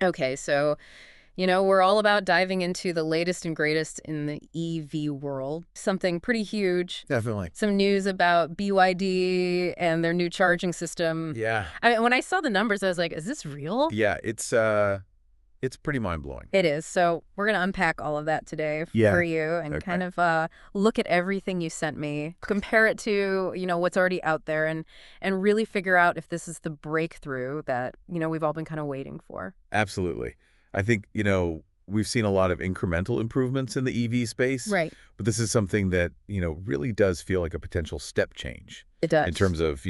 Okay, so we're all about diving into the latest and greatest in the EV world. Something pretty huge. Definitely. Some news about BYD and their new charging system. Yeah. I mean, when I saw the numbers, I was like, is this real? Yeah, it's pretty mind-blowing. It is. So we're going to unpack all of that today for Yeah. you and Okay. kind of look at everything you sent me, compare it to, what's already out there and really figure out if this is the breakthrough that, we've all been kind of waiting for. Absolutely. I think, we've seen a lot of incremental improvements in the EV space, Right. but this is something that, really does feel like a potential step change It does. in terms of,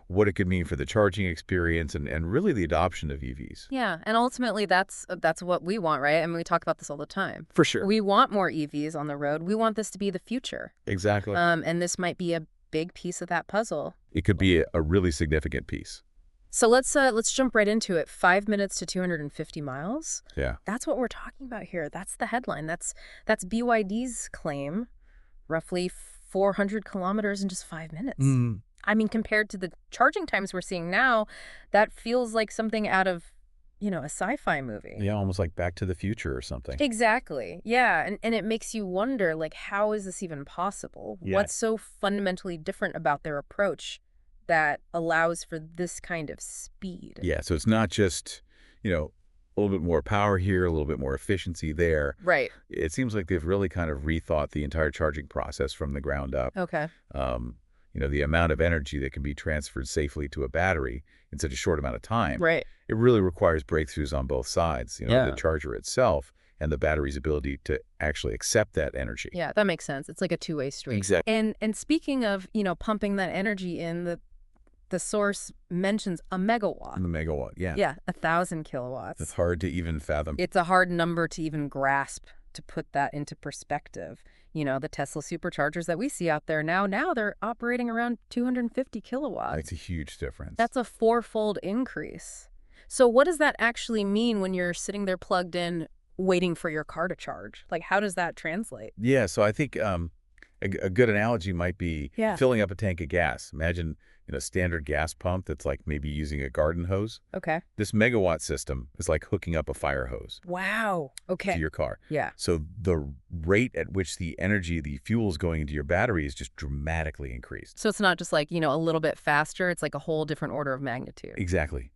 what it could mean for the charging experience and really the adoption of EVs. Yeah, and ultimately that's what we want, right? I mean, we talk about this all the time. For sure. We want more EVs on the road. We want this to be the future. Exactly. And this might be a big piece of that puzzle. It could be a really significant piece. So let's jump right into it. 5 minutes to 250 miles. Yeah. That's what we're talking about here. That's the headline. That's BYD's claim. Roughly 400 kilometers in just 5 minutes. Mm. I mean, compared to the charging times we're seeing now, that feels like something out of, a sci-fi movie. Yeah, almost like Back to the Future or something. Exactly. Yeah. And it makes you wonder, like, how is this even possible? Yeah. What's so fundamentally different about their approach that allows for this kind of speed? Yeah, so it's not just, a little bit more power here, a little bit more efficiency there. Right. It seems like they've really kind of rethought the entire charging process from the ground up. Okay. The amount of energy that can be transferred safely to a battery in such a short amount of time. Right. It really requires breakthroughs on both sides, Yeah. the charger itself and the battery's ability to actually accept that energy. Yeah, that makes sense. It's like a two-way street. Exactly. And speaking of, pumping that energy in, the source mentions a megawatt. The megawatt, yeah. Yeah, 1,000 kilowatts. It's hard to even fathom. It's a hard number to even grasp, to put that into perspective. The Tesla superchargers that we see out there now they're operating around 250 kilowatts. That's a huge difference. That's a fourfold increase. So what does that actually mean when you're sitting there plugged in, waiting for your car to charge? Like, how does that translate? Yeah, so I think a good analogy might be filling up a tank of gas. Imagine a standard gas pump that's like maybe using a garden hose. Okay. This megawatt system is like hooking up a fire hose Wow. Okay. to your car. Yeah. So the rate at which the fuel is going into your battery is just dramatically increased. So it's not just like, a little bit faster. It's like a whole different order of magnitude. Exactly.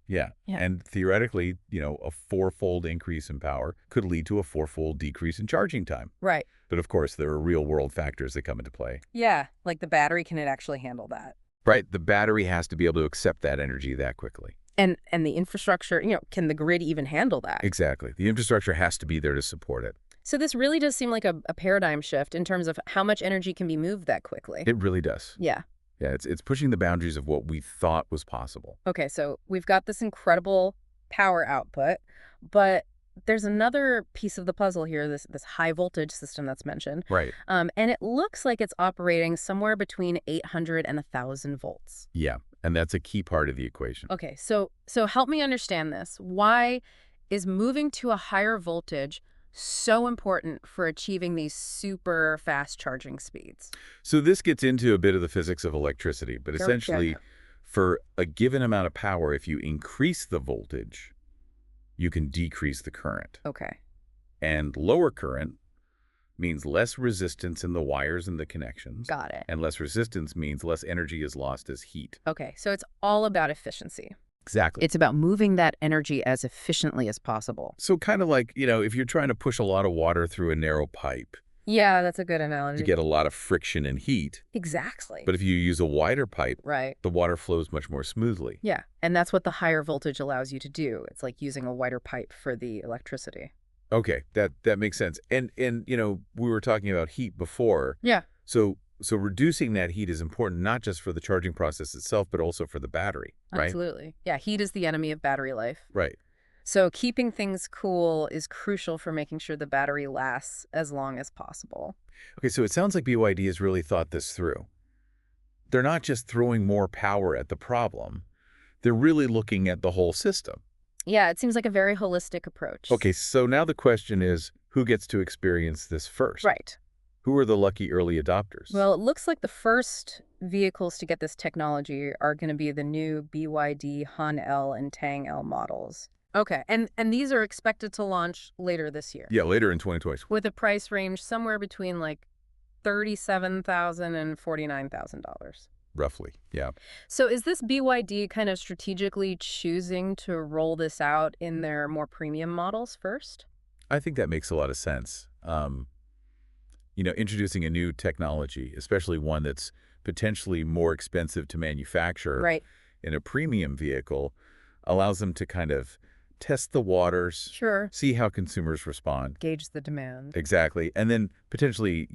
Yeah. Yeah. And theoretically, a fourfold increase in power could lead to a fourfold decrease in charging time. Right. But of course, there are real world factors that come into play. Yeah. Like the battery, can it actually handle that? Right. The battery has to be able to accept that energy that quickly. And the infrastructure, can the grid even handle that? Exactly. The infrastructure has to be there to support it. So this really does seem like a paradigm shift in terms of how much energy can be moved that quickly. It really does. Yeah. Yeah, it's pushing the boundaries of what we thought was possible. Okay, so we've got this incredible power output, but there's another piece of the puzzle here, this high voltage system that's mentioned. Right. And it looks like it's operating somewhere between 800 and 1,000 volts. Yeah, and that's a key part of the equation. Okay, so help me understand this. Why is moving to a higher voltage so important for achieving these super fast charging speeds? So this gets into a bit of the physics of electricity, but Sure, essentially, yeah. for a given amount of power, if you increase the voltage, you can decrease the current. Okay. And lower current means less resistance in the wires and the connections. Got it. And less resistance means less energy is lost as heat. Okay, so it's all about efficiency. Exactly. It's about moving that energy as efficiently as possible. So kind of like, if you're trying to push a lot of water through a narrow pipe, Yeah, that's a good you analogy. get a lot of friction and heat. Exactly. But if you use a wider pipe, Right. the water flows much more smoothly. Yeah, and that's what the higher voltage allows you to do. It's like using a wider pipe for the electricity. Okay, that makes sense. And we were talking about heat before. Yeah. So reducing that heat is important not just for the charging process itself, but also for the battery, right? Absolutely. Yeah, heat is the enemy of battery life. Right. So keeping things cool is crucial for making sure the battery lasts as long as possible. Okay, so it sounds like BYD has really thought this through. They're not just throwing more power at the problem. They're really looking at the whole system. Yeah, it seems like a very holistic approach. Okay, so now the question is, who gets to experience this first? Right. Who are the lucky early adopters? Well, it looks like the first vehicles to get this technology are going to be the new BYD Han L and Tang L models. Okay, and these are expected to launch later this year Yeah, later in 2020. with a price range somewhere between like $37,000 and $49,000. Roughly, yeah. So is this BYD kind of strategically choosing to roll this out in their more premium models first? I think that makes a lot of sense. Introducing a new technology, especially one that's potentially more expensive to manufacture Right. in a premium vehicle, allows them to kind of test the waters, Sure. see how consumers respond. Gauge the demand. Exactly. And then potentially,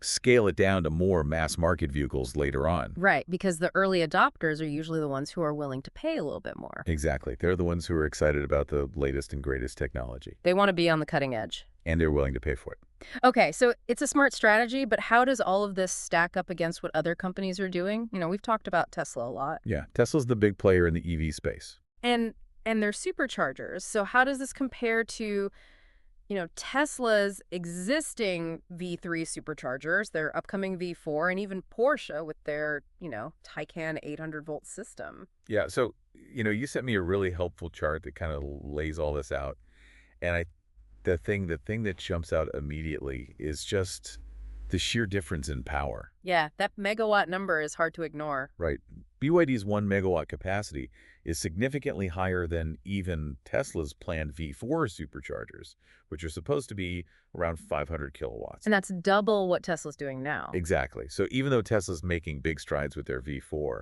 scale it down to more mass market vehicles later on. Right, because the early adopters are usually the ones who are willing to pay a little bit more. Exactly. They're the ones who are excited about the latest and greatest technology, They want to be on the cutting edge. and they're willing to pay for it. Okay, so it's a smart strategy, but how does all of this stack up against what other companies are doing? We've talked about Tesla a lot. Yeah, Tesla's the big player in the EV space. And they're superchargers. So how does this compare to, Tesla's existing V3 superchargers, their upcoming V4, and even Porsche with their, Taycan 800-volt system? Yeah, so, you sent me a really helpful chart that kind of lays all this out. And the thing that jumps out immediately is just the sheer difference in power. Yeah, that megawatt number is hard to ignore. Right. BYD's 1 megawatt capacity is significantly higher than even Tesla's planned V4 superchargers, which are supposed to be around 500 kilowatts. And that's double what Tesla's doing now. Exactly. So even though Tesla's making big strides with their V4,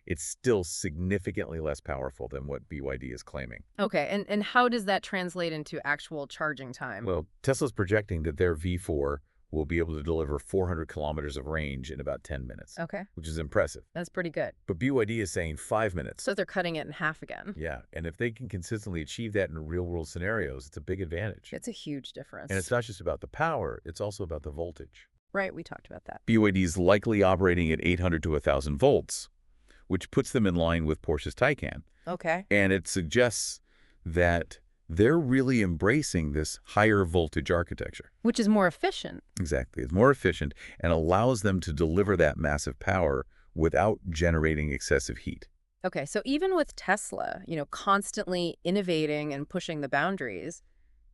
it's still significantly less powerful than what BYD is claiming. Okay, and how does that translate into actual charging time? Well, Tesla's projecting that their V4 will be able to deliver 400 kilometers of range in about 10 minutes, Okay, which is impressive. that's pretty good. But BYD is saying 5 minutes. So they're cutting it in half again. Yeah, and if they can consistently achieve that in real-world scenarios, it's a big advantage. It's a huge difference. And it's not just about the power, it's also about the voltage. Right, we talked about that. BYD is likely operating at 800 to 1,000 volts, which puts them in line with Porsche's Taycan. Okay. And it suggests that they're really embracing this higher voltage architecture. Which is more efficient. Exactly. It's more efficient and allows them to deliver that massive power without generating excessive heat. Okay, so even with Tesla, constantly innovating and pushing the boundaries,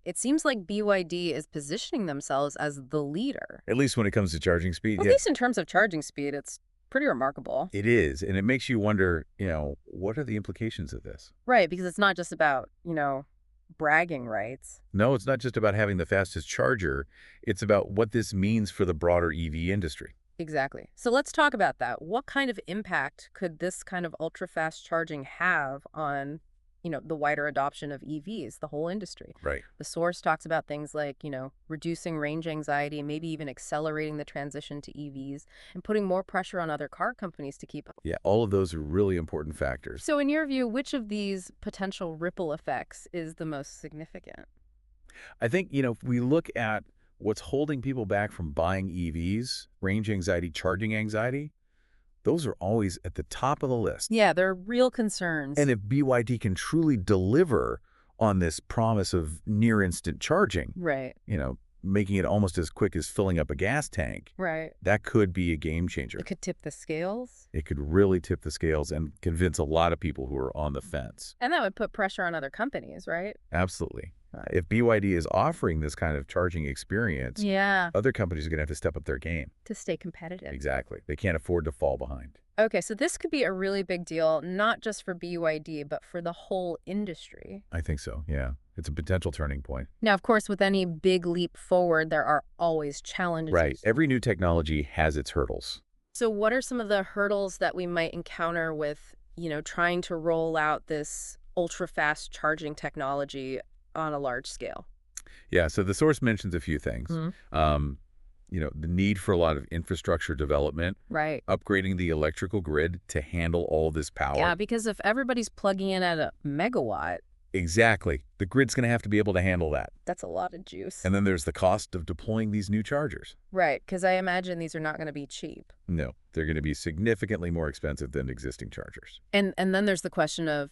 it seems like BYD is positioning themselves as the leader. At least when it comes to charging speed. At least in terms of charging speed, it's pretty remarkable. It is. And it makes you wonder, what are the implications of this? Right, because it's not just about, bragging rights. No, it's not just about having the fastest charger. It's about what this means for the broader EV industry. Exactly. So let's talk about that. What kind of impact could this kind of ultra-fast charging have on, the wider adoption of EVs, the whole industry? Right. The source talks about things like, reducing range anxiety, maybe even accelerating the transition to EVs and putting more pressure on other car companies to keep up. Yeah, all of those are really important factors. So in your view, which of these potential ripple effects is the most significant? I think, if we look at what's holding people back from buying EVs, range anxiety, charging anxiety, those are always at the top of the list. Yeah, they're real concerns. And if BYD can truly deliver on this promise of near-instant charging, Right. Making it almost as quick as filling up a gas tank, Right. that could be a game changer. It could tip the scales. It could really tip the scales and convince a lot of people who are on the fence. And that would put pressure on other companies, right? Absolutely. If BYD is offering this kind of charging experience, Yeah. other companies are going to have to step up their game. To stay competitive. Exactly. They can't afford to fall behind. Okay, so this could be a really big deal, not just for BYD, but for the whole industry. I think so, yeah. It's a potential turning point. Now, of course, with any big leap forward, there are always challenges. Right. Every new technology has its hurdles. So what are some of the hurdles that we might encounter with, trying to roll out this ultra-fast charging technology on a large scale? Yeah, so the source mentions a few things. The need for a lot of infrastructure development, Right. upgrading the electrical grid to handle all this power. Yeah, because if everybody's plugging in at a megawatt, Exactly. The grid's going to have to be able to handle that. that's a lot of juice. And then there's the cost of deploying these new chargers. Right, because I imagine these are not going to be cheap. No, they're going to be significantly more expensive than existing chargers. And then there's the question of,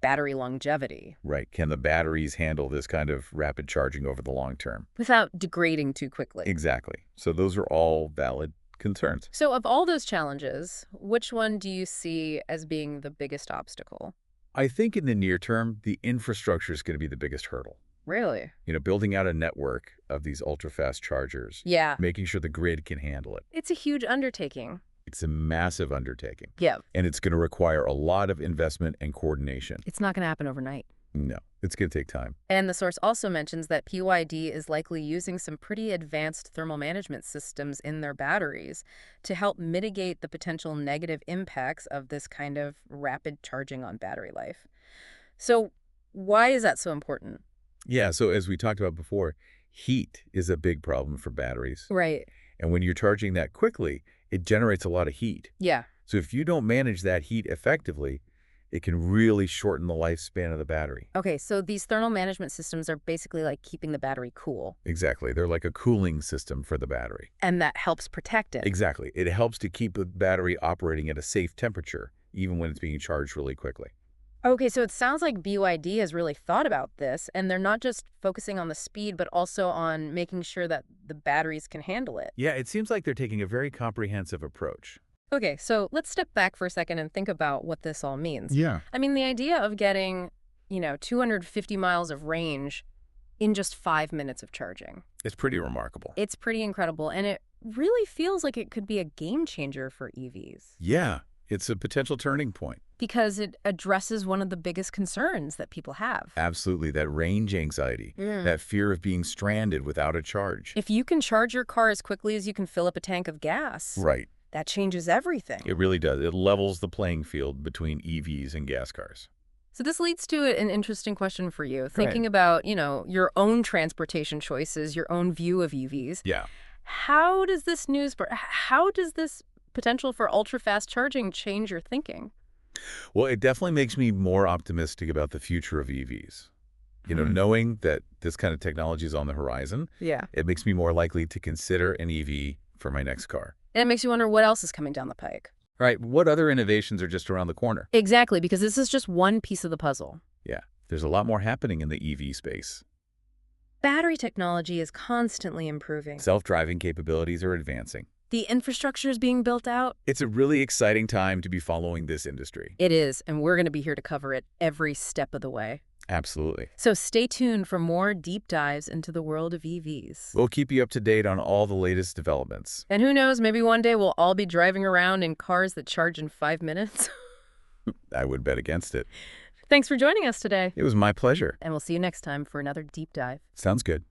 battery longevity Right. Can the batteries handle this kind of rapid charging over the long term? without degrading too quickly. Exactly. So those are all valid concerns. So of all those challenges, which one do you see as being the biggest obstacle? I think in the near term, the infrastructure is going to be the biggest hurdle. Really? Building out a network of these ultra-fast chargers, Yeah. making sure the grid can handle it. It's a huge undertaking. It's a massive undertaking, Yeah. and it's going to require a lot of investment and coordination. It's not going to happen overnight. No, it's going to take time. And the source also mentions that BYD is likely using some pretty advanced thermal management systems in their batteries to help mitigate the potential negative impacts of this kind of rapid charging on battery life. So why is that so important? Yeah, so as we talked about before, heat is a big problem for batteries. Right. And when you're charging that quickly, it generates a lot of heat. Yeah. So if you don't manage that heat effectively, it can really shorten the lifespan of the battery. Okay, so these thermal management systems are basically like keeping the battery cool, Exactly. They're like a cooling system for the battery. and that helps protect it. Exactly. It helps to keep the battery operating at a safe temperature, even when it's being charged really quickly. Okay, so it sounds like BYD has really thought about this, and they're not just focusing on the speed, but also on making sure that the batteries can handle it. Yeah, it seems like they're taking a very comprehensive approach. Okay, so let's step back for a second and think about what this all means. Yeah. I mean, the idea of getting, 250 miles of range in just 5 minutes of charging. It's pretty remarkable. It's pretty incredible, and it really feels like it could be a game changer for EVs. Yeah, it's a potential turning point. Because it addresses one of the biggest concerns that people have. Absolutely, that range anxiety, that fear of being stranded without a charge. If you can charge your car as quickly as you can fill up a tank of gas, Right. that changes everything. It really does. It levels the playing field between EVs and gas cars. So this leads to an interesting question for you. Thinking about, your own transportation choices, your own view of EVs. Yeah. How does this potential for ultra-fast charging change your thinking? Well, it definitely makes me more optimistic about the future of EVs. Knowing that this kind of technology is on the horizon, Yeah. it makes me more likely to consider an EV for my next car. And it makes you wonder what else is coming down the pike. Right. What other innovations are just around the corner? Exactly, because this is just one piece of the puzzle. Yeah. There's a lot more happening in the EV space. Battery technology is constantly improving. Self-driving capabilities are advancing. The infrastructure is being built out. It's a really exciting time to be following this industry. It is, and we're going to be here to cover it every step of the way. Absolutely. So stay tuned for more deep dives into the world of EVs. We'll keep you up to date on all the latest developments. And who knows, maybe one day we'll all be driving around in cars that charge in 5 minutes. I would bet against it. Thanks for joining us today. It was my pleasure. And we'll see you next time for another deep dive. Sounds good.